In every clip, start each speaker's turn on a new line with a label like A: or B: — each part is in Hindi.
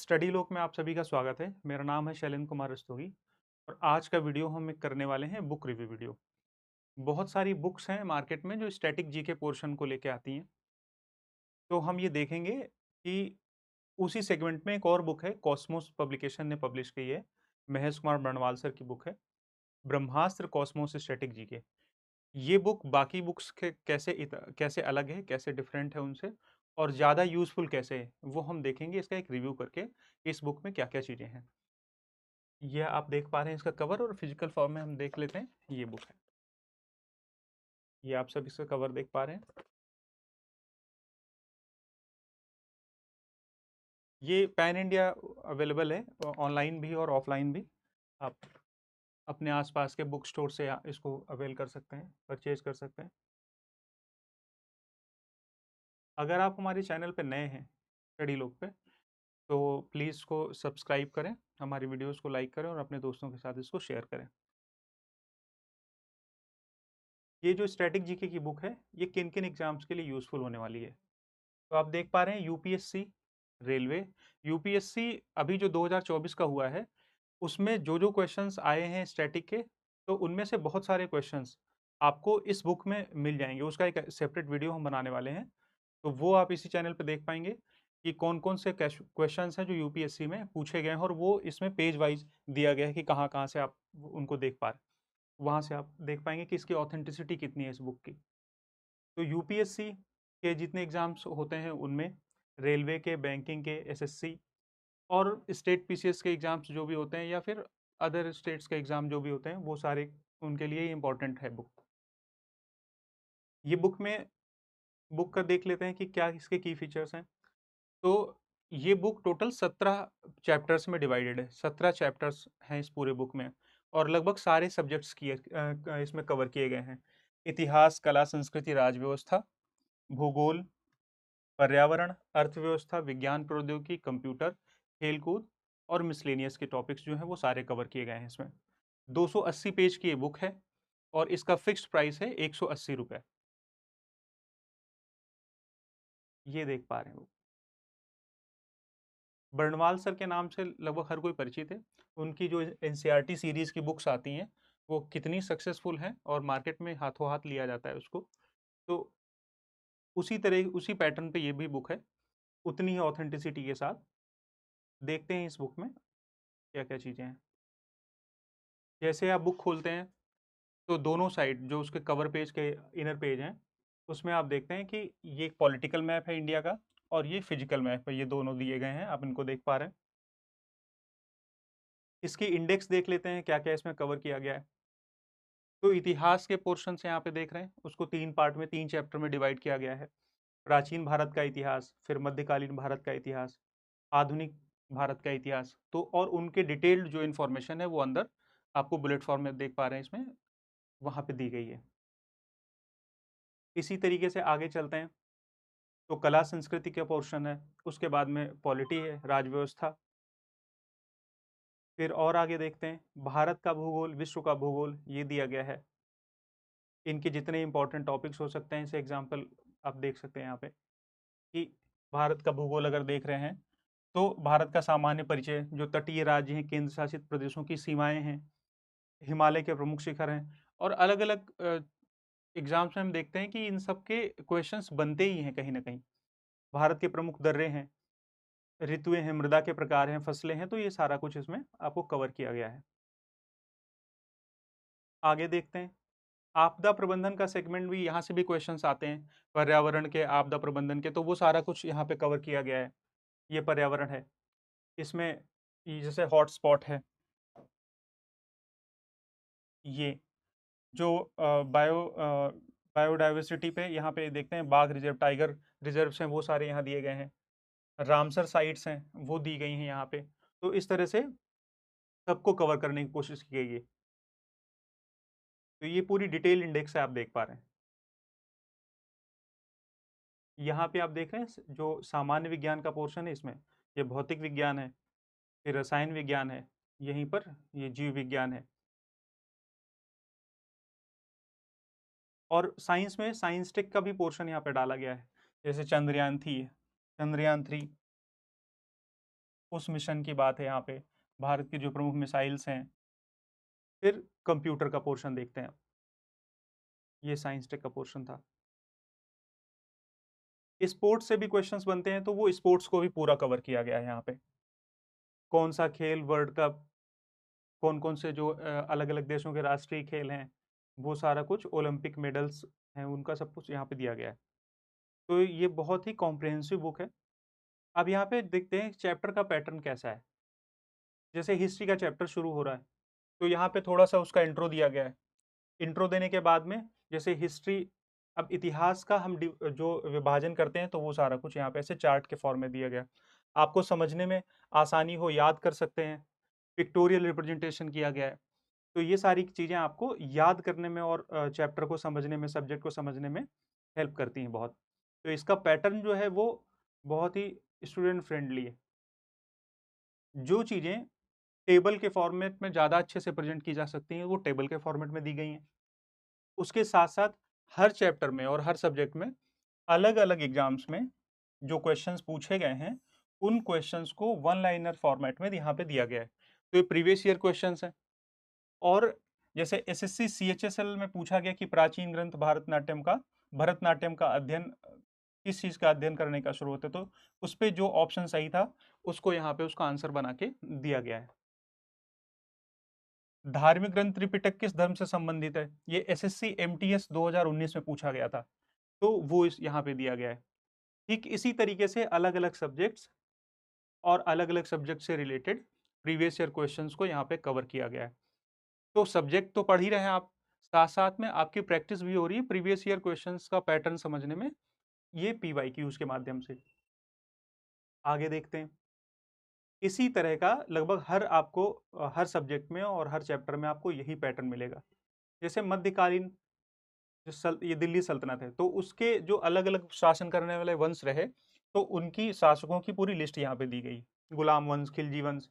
A: स्टडी लोक में आप सभी का स्वागत है। मेरा नाम है शैलेंद्र कुमार रस्तोगी और आज का वीडियो हम एक करने वाले हैं बुक रिव्यू वीडियो। बहुत सारी बुक्स हैं मार्केट में जो स्टैटिक जीके पोर्शन को लेके आती हैं। तो हम ये देखेंगे कि उसी सेगमेंट में एक और बुक है, कॉस्मोस पब्लिकेशन ने पब्लिश की है। महेश कुमार बर्णवाल सर की बुक है, ब्रह्मास्त्र कॉस्मोस स्टैटिक जीके। ये बुक बाकी बुक्स के कैसे अलग है, कैसे डिफरेंट है उनसे और ज़्यादा यूजफुल कैसे है, वो हम देखेंगे इसका एक रिव्यू करके। इस बुक में क्या क्या चीज़ें हैं ये आप देख पा रहे हैं। इसका कवर और फिजिकल फॉर्म में हम देख लेते हैं। ये बुक है, ये आप सब इसका कवर देख पा रहे हैं। ये पैन इंडिया अवेलेबल है, ऑनलाइन भी और ऑफलाइन भी। आप अपने आसपास के बुक स्टोर से इसको अवेल कर सकते हैं, परचेज कर सकते हैं। अगर आप हमारे चैनल पे नए हैं स्टडी लोग पे, तो प्लीज़ इसको सब्सक्राइब करें, हमारी वीडियोस को लाइक करें और अपने दोस्तों के साथ इसको शेयर करें। ये जो स्टैटिक जीके की बुक है, ये किन किन एग्जाम्स के लिए यूज़फुल होने वाली है। तो आप देख पा रहे हैं यूपीएससी, रेलवे। यूपीएससी अभी जो 2024 का हुआ है, उसमें जो जो क्वेश्चंस आए हैं स्टैटिक के, तो उनमें से बहुत सारे क्वेश्चंस आपको इस बुक में मिल जाएंगे। उसका एक सेपरेट वीडियो हम बनाने वाले हैं, तो वो आप इसी चैनल पे देख पाएंगे कि कौन कौन से क्वेश्चंस हैं जो यूपीएससी में पूछे गए हैं, और वो इसमें पेज वाइज दिया गया है कि कहाँ कहाँ से आप उनको देख पा रहे हैं। वहाँ से आप देख पाएंगे कि इसकी ऑथेंटिसिटी कितनी है इस बुक की। तो यूपीएससी के जितने एग्जाम्स होते हैं उनमें, रेलवे के, बैंकिंग के, एसएससी और स्टेट पीसीएस के एग्जाम्स जो भी होते हैं, या फिर अदर स्टेट्स के एग्जाम जो भी होते हैं, वो सारे उनके लिए इम्पोर्टेंट है बुक। ये बुक का देख लेते हैं कि क्या इसके की फीचर्स हैं। तो ये बुक टोटल 17 चैप्टर्स में डिवाइडेड है। 17 चैप्टर्स हैं इस पूरे बुक में, और लगभग सारे सब्जेक्ट्स इसमें कवर किए गए हैं। इतिहास, कला, संस्कृति, राजव्यवस्था, भूगोल, पर्यावरण, अर्थव्यवस्था, विज्ञान प्रौद्योगिकी, कंप्यूटर, खेलकूद और मिसलेनियस के टॉपिक्स जो हैं वो सारे कवर किए गए हैं इसमें। 280 पेज की ये बुक है और इसका फिक्स्ड प्राइस है 180 रुपये। ये देख पा रहे हैं वो, बर्णवाल सर के नाम से लगभग हर कोई परिचित है। उनकी जो एनसीईआरटी सीरीज की बुक्स आती हैं, वो कितनी सक्सेसफुल हैं और मार्केट में हाथों हाथ लिया जाता है उसको। तो उसी तरह उसी पैटर्न पे ये भी बुक है, उतनी ही ऑथेंटिसिटी के साथ। देखते हैं इस बुक में क्या क्या चीज़ें हैं। जैसे आप बुक खोलते हैं, तो दोनों साइड जो उसके कवर पेज के इनर पेज हैं, उसमें आप देखते हैं कि ये एक पॉलिटिकल मैप है इंडिया का और ये फिजिकल मैप है। ये दोनों दिए गए हैं, आप इनको देख पा रहे हैं। इसकी इंडेक्स देख लेते हैं क्या क्या इसमें कवर किया गया है। तो इतिहास के पोर्शन से यहाँ पे देख रहे हैं, उसको 3 पार्ट में, 3 चैप्टर में डिवाइड किया गया है। प्राचीन भारत का इतिहास, फिर मध्यकालीन भारत का इतिहास, आधुनिक भारत का इतिहास। तो और उनके डिटेल्ड जो इन्फॉर्मेशन है वो अंदर आपको बुलेट फॉर्म में देख पा रहे हैं इसमें, वहाँ पे दी गई है। इसी तरीके से आगे चलते हैं, तो कला संस्कृति का पोर्शन है, उसके बाद में पॉलिटी है, राजव्यवस्था। फिर और आगे देखते हैं, भारत का भूगोल, विश्व का भूगोल, ये दिया गया है। इनके जितने इंपॉर्टेंट टॉपिक्स हो सकते हैं, इसे एग्जाम्पल आप देख सकते हैं यहाँ पे कि भारत का भूगोल अगर देख रहे हैं, तो भारत का सामान्य परिचय, जो तटीय राज्य हैं, केंद्र शासित प्रदेशों की सीमाएं हैं, हिमालय के प्रमुख शिखर हैं, और अलग अलग एग्जाम्स में हम देखते हैं कि इन सब के क्वेश्चंस बनते ही हैं कहीं ना कहीं। भारत के प्रमुख दर्रे हैं, ऋतुएं हैं, मृदा के प्रकार हैं, फसलें हैं, तो ये सारा कुछ इसमें आपको कवर किया गया है। आगे देखते हैं, आपदा प्रबंधन का सेगमेंट भी, यहाँ से भी क्वेश्चंस आते हैं, पर्यावरण के, आपदा प्रबंधन के, तो वो सारा कुछ यहाँ पे कवर किया गया है। ये पर्यावरण है, इसमें ये जैसे हॉटस्पॉट है, ये जो बायोडाइवर्सिटी पे यहाँ पे देखते हैं, बाघ रिजर्व, टाइगर रिजर्व्स हैं, वो सारे यहाँ दिए गए हैं। रामसर साइट्स हैं, वो दी गई हैं यहाँ पे। तो इस तरह से सबको कवर करने की कोशिश की गई है। तो ये पूरी डिटेल इंडेक्स है, आप देख पा रहे हैं। यहाँ पे आप देख रहे हैं जो सामान्य विज्ञान का पोर्शन है, इसमें ये भौतिक विज्ञान है, फिर रसायन विज्ञान है, यहीं पर ये जीव विज्ञान है। और साइंस में साइंस टेक का भी पोर्शन यहाँ पे डाला गया है, जैसे चंद्रयान 3, उस मिशन की बात है यहाँ पे, भारत की जो प्रमुख मिसाइल्स हैं। फिर कंप्यूटर का पोर्शन देखते हैं, ये साइंस टेक का पोर्शन था। स्पोर्ट्स से भी क्वेश्चंस बनते हैं, तो वो स्पोर्ट्स को भी पूरा कवर किया गया है यहाँ पे। कौन सा खेल वर्ल्ड कप, कौन कौन से जो अलग अलग देशों के राष्ट्रीय खेल हैं, वो सारा कुछ, ओलंपिक मेडल्स हैं उनका सब कुछ यहाँ पे दिया गया है। तो ये बहुत ही कॉम्प्रिहेंसिव बुक है। अब यहाँ पे देखते हैं चैप्टर का पैटर्न कैसा है। जैसे हिस्ट्री का चैप्टर शुरू हो रहा है, तो यहाँ पे थोड़ा सा उसका इंट्रो दिया गया है। इंट्रो देने के बाद में जैसे हिस्ट्री, अब इतिहास का हम जो विभाजन करते हैं, तो वो सारा कुछ यहाँ पे ऐसे चार्ट के फॉर्म में दिया गया। आपको समझने में आसानी हो, याद कर सकते हैं। पिक्टोरियल रिप्रेजेंटेशन किया गया है। तो ये सारी चीज़ें आपको याद करने में और चैप्टर को समझने में, सब्जेक्ट को समझने में हेल्प करती हैं बहुत। तो इसका पैटर्न जो है वो बहुत ही स्टूडेंट फ्रेंडली है। जो चीज़ें टेबल के फॉर्मेट में ज़्यादा अच्छे से प्रेजेंट की जा सकती हैं, वो टेबल के फॉर्मेट में दी गई हैं। उसके साथ-साथ हर चैप्टर में और हर सब्जेक्ट में अलग-अलग एग्जाम्स में जो क्वेश्चंस पूछे गए हैं, उन क्वेश्चंस को वन लाइनर फॉर्मेट में यहाँ पे दिया गया है। तो ये प्रीवियस ईयर क्वेश्चंस हैं। और जैसे एसएससी सीएचएसएल में पूछा गया कि प्राचीन ग्रंथ भरतनाट्यम का अध्ययन किस चीज़ का अध्ययन करने का स्रोत है, तो उस पे जो ऑप्शन सही था, उसको यहाँ पे उसका आंसर बना के दिया गया है। धार्मिक ग्रंथ त्रिपिटक किस धर्म से संबंधित है? ये एसएससी एमटीएस 2019 में पूछा गया था, तो वो इस यहाँ पे दिया गया है। ठीक इसी तरीके से अलग-अलग सब्जेक्ट्स और अलग-अलग सब्जेक्ट से रिलेटेड प्रीवियस ईयर क्वेश्चंस को यहाँ पे कवर किया गया है। तो सब्जेक्ट तो पढ़ ही रहे हैं आप, साथ-साथ में आपकी प्रैक्टिस भी हो रही है प्रीवियस ईयर क्वेश्चंस का पैटर्न समझने में, ये पीवाईक्यूज के माध्यम से। आगे देखते हैं। इसी तरह का लगभग हर सब्जेक्ट में और हर चैप्टर में आपको यही पैटर्न मिलेगा। जैसे मध्यकालीन ये दिल्ली सल्तनत है, तो उसके जो अलग-अलग शासन करने वाले वंश रहे, तो उनकी शासकों की पूरी लिस्ट यहाँ पे दी गई। गुलाम वंश, खिलजी वंश,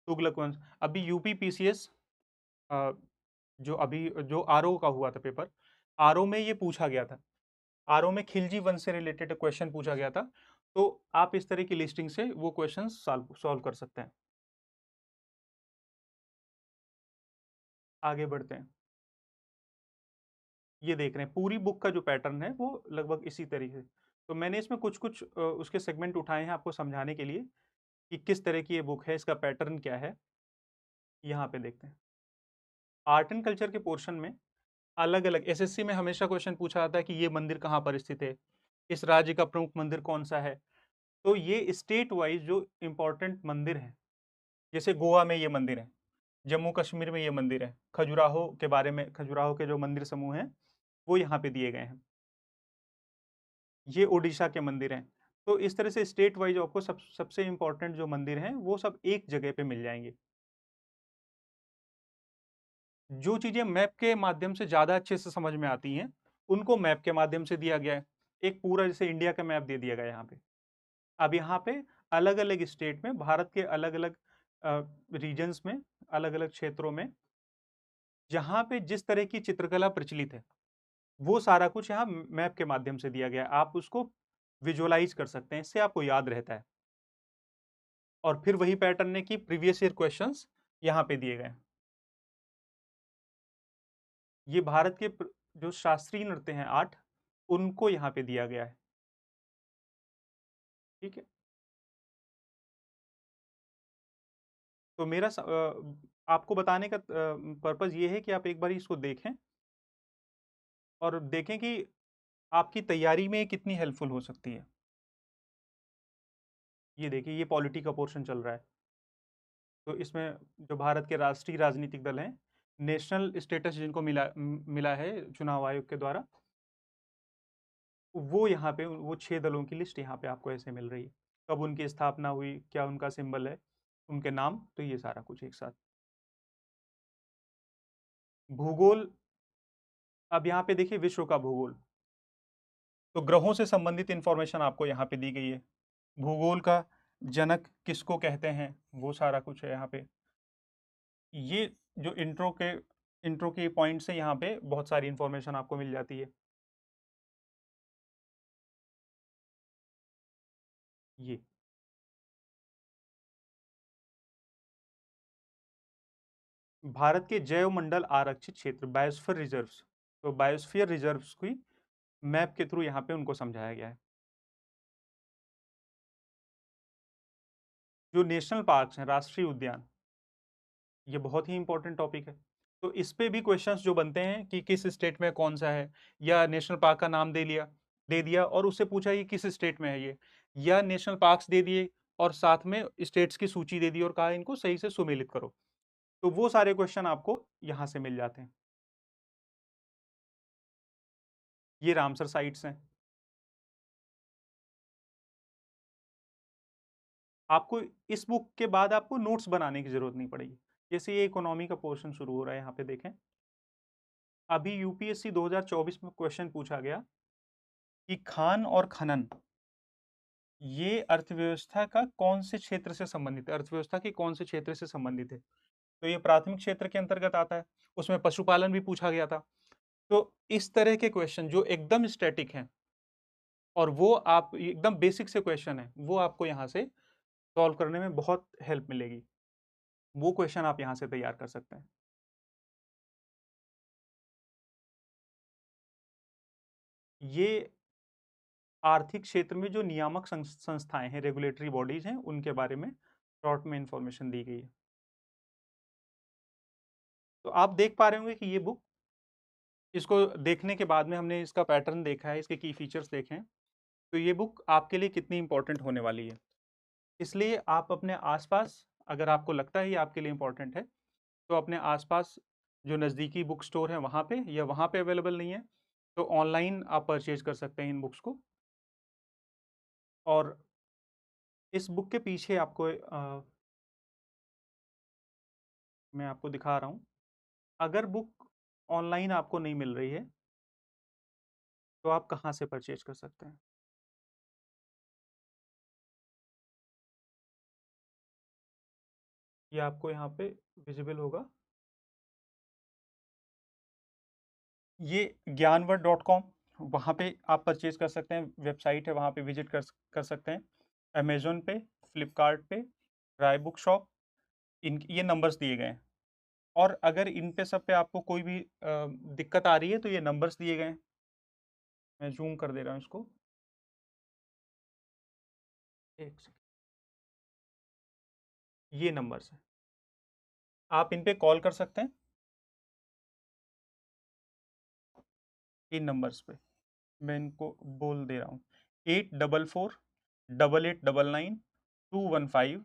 A: तुगलक वंश। अभी यूपी पीसीएस जो अभी जो आरओ का हुआ था पेपर, आरओ में ये पूछा गया था। आरओ में खिलजी वंश से रिलेटेड क्वेश्चन पूछा गया था। तो आप इस तरह की लिस्टिंग से वो क्वेश्चन सॉल्व सॉल्व कर सकते हैं। आगे बढ़ते हैं। ये देख रहे हैं पूरी बुक का जो पैटर्न है वो लगभग इसी तरीके से। तो मैंने इसमें कुछ कुछ उसके सेगमेंट उठाए हैं आपको समझाने के लिए कि किस तरह की ये बुक है, इसका पैटर्न क्या है। यहाँ पे देखते हैं। आर्ट एंड कल्चर के पोर्शन में अलग अलग एसएससी में हमेशा क्वेश्चन पूछा जाता है कि ये मंदिर कहाँ पर स्थित है, इस राज्य का प्रमुख मंदिर कौन सा है। तो ये स्टेट वाइज जो इंपॉर्टेंट मंदिर हैं, जैसे गोवा में ये मंदिर है, जम्मू कश्मीर में ये मंदिर है, खजुराहो के बारे में, खजुराहो के जो मंदिर समूह हैं वो यहाँ पे दिए गए हैं, ये उड़ीसा के मंदिर हैं। तो इस तरह से स्टेट वाइज आपको सबसे इंपॉर्टेंट जो मंदिर हैं वो सब एक जगह पे मिल जाएंगे। जो चीजें मैप के माध्यम से ज्यादा अच्छे से समझ में आती हैं, उनको मैप के माध्यम से दिया गया है। एक पूरा जैसे इंडिया का मैप दे दिया गया है यहाँ पे। अब यहाँ पे अलग अलग स्टेट में, भारत के अलग अलग रीजन्स में, अलग अलग क्षेत्रों में जहाँ पे जिस तरह की चित्रकला प्रचलित है, वो सारा कुछ यहाँ मैप के माध्यम से दिया गया है। आप उसको विजुअलाइज कर सकते हैं, इससे आपको याद रहता है। और फिर वही पैटर्न है कि प्रीवियस ईयर क्वेश्चंस यहाँ पे दिए गए हैं। ये भारत के जो शास्त्रीय नृत्य हैं 8, उनको यहाँ पे दिया गया है। ठीक है। तो आपको बताने का पर्पज ये है कि आप एक बार इसको देखें और देखें कि आपकी तैयारी में ये कितनी हेल्पफुल हो सकती है। ये देखिए, ये पॉलिटी का पोर्शन चल रहा है। तो इसमें जो भारत के राष्ट्रीय राजनीतिक दल हैं, नेशनल स्टेटस जिनको मिला है चुनाव आयोग के द्वारा, वो यहाँ पे वो 6 दलों की लिस्ट यहाँ पे आपको ऐसे मिल रही है। कब उनकी स्थापना हुई, क्या उनका सिंबल है, उनके नाम, तो ये सारा कुछ एक साथ। भूगोल। अब यहाँ पे देखिए विश्व का भूगोल, तो ग्रहों से संबंधित इंफॉर्मेशन आपको यहाँ पे दी गई है। भूगोल का जनक किसको कहते हैं, वो सारा कुछ है यहाँ पे। ये जो इंट्रो के पॉइंट से यहाँ पे बहुत सारी इंफॉर्मेशन आपको मिल जाती है। ये भारत के जैव मंडल आरक्षित क्षेत्र बायोस्फीयर रिजर्व्स, तो बायोस्फीयर रिजर्व्स की मैप के थ्रू यहाँ पे उनको समझाया गया है। जो नेशनल पार्क्स हैं, राष्ट्रीय उद्यान, ये बहुत ही इंपॉर्टेंट टॉपिक है। तो इस पे भी क्वेश्चंस जो बनते हैं कि किस स्टेट में कौन सा है, या नेशनल पार्क का नाम दे दिया और उससे पूछा ये किस स्टेट में है ये, या नेशनल पार्क्स दे दिए और साथ में स्टेट्स की सूची दे दी और कहा इनको सही से सुमेलित करो। तो वो सारे क्वेश्चन आपको यहाँ से मिल जाते हैं। ये रामसर साइट्स हैं। आपको इस बुक के बाद आपको नोट्स बनाने की जरूरत नहीं पड़ेगी। जैसे ये इकोनॉमी का पोर्शन शुरू हो रहा है, यहाँ पे देखें। अभी यूपीएससी 2024 में क्वेश्चन पूछा गया कि खान और खनन ये अर्थव्यवस्था का कौन से क्षेत्र से संबंधित है, अर्थव्यवस्था के कौन से क्षेत्र से संबंधित है। तो ये प्राथमिक क्षेत्र के अंतर्गत आता है। उसमें पशुपालन भी पूछा गया था। तो इस तरह के क्वेश्चन जो एकदम स्टैटिक हैं और वो आप एकदम बेसिक से क्वेश्चन है, वो आपको यहाँ से सॉल्व करने में बहुत हेल्प मिलेगी। वो क्वेश्चन आप यहाँ से तैयार कर सकते हैं। ये आर्थिक क्षेत्र में जो नियामक संस्थाएं हैं, रेगुलेटरी बॉडीज हैं, उनके बारे में शॉर्ट में इंफॉर्मेशन दी गई है। तो आप देख पा रहे होंगे कि ये बुक, इसको देखने के बाद में हमने इसका पैटर्न देखा है, इसके की फीचर्स देखे हैं, तो ये बुक आपके लिए कितनी इंपॉर्टेंट होने वाली है। इसलिए आप अपने आसपास, अगर आपको लगता है ये आपके लिए इंपॉर्टेंट है, तो अपने आसपास जो नज़दीकी बुक स्टोर है वहाँ पे, या वहाँ पे अवेलेबल नहीं है तो ऑनलाइन आप परचेज कर सकते हैं इन बुक्स को। और इस बुक के पीछे आपको मैं आपको दिखा रहा हूँ। अगर बुक ऑनलाइन आपको नहीं मिल रही है तो आप कहाँ से परचेज कर सकते हैं। ये आपको यहाँ पे विजिबल होगा। ये ज्ञानवर्ड.com, वहाँ पे आप परचेज कर सकते हैं, वेबसाइट है, वहाँ पे विजिट कर सकते हैं। अमेजोन पे, फ्लिपकार्ट पे, राय बुक शॉप, इन ये नंबर्स दिए गए हैं। और अगर इन पे सब पे आपको कोई भी दिक्कत आ रही है तो ये नंबर्स दिए गए हैं। मैं जूम कर दे रहा हूँ इसको, एक सेकंड। ये नंबर्स हैं, आप इन पे कॉल कर सकते हैं इन नंबर्स पे। मैं इनको बोल दे रहा हूँ, 8444999215।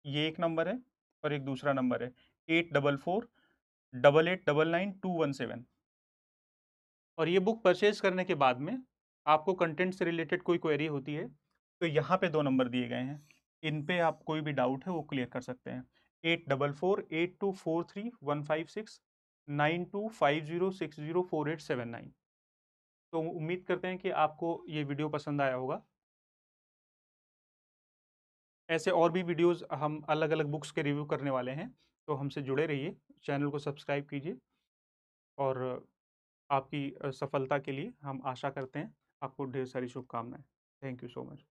A: ये एक नंबर है और एक दूसरा नंबर है 8448899217। और ये बुक परचेज करने के बाद में आपको कंटेंट से रिलेटेड कोई क्वेरी होती है तो यहाँ पे दो नंबर दिए गए हैं, इन पे आप कोई भी डाउट है वो क्लियर कर सकते हैं। 84482431569250604879। तो उम्मीद करते हैं कि आपको ये वीडियो पसंद आया होगा। ऐसे और भी वीडियोस हम अलग अलग बुक्स के रिव्यू करने वाले हैं, तो हमसे जुड़े रहिए, चैनल को सब्सक्राइब कीजिए। और आपकी सफलता के लिए हम आशा करते हैं। आपको ढेर सारी शुभकामनाएं। Thank you so much.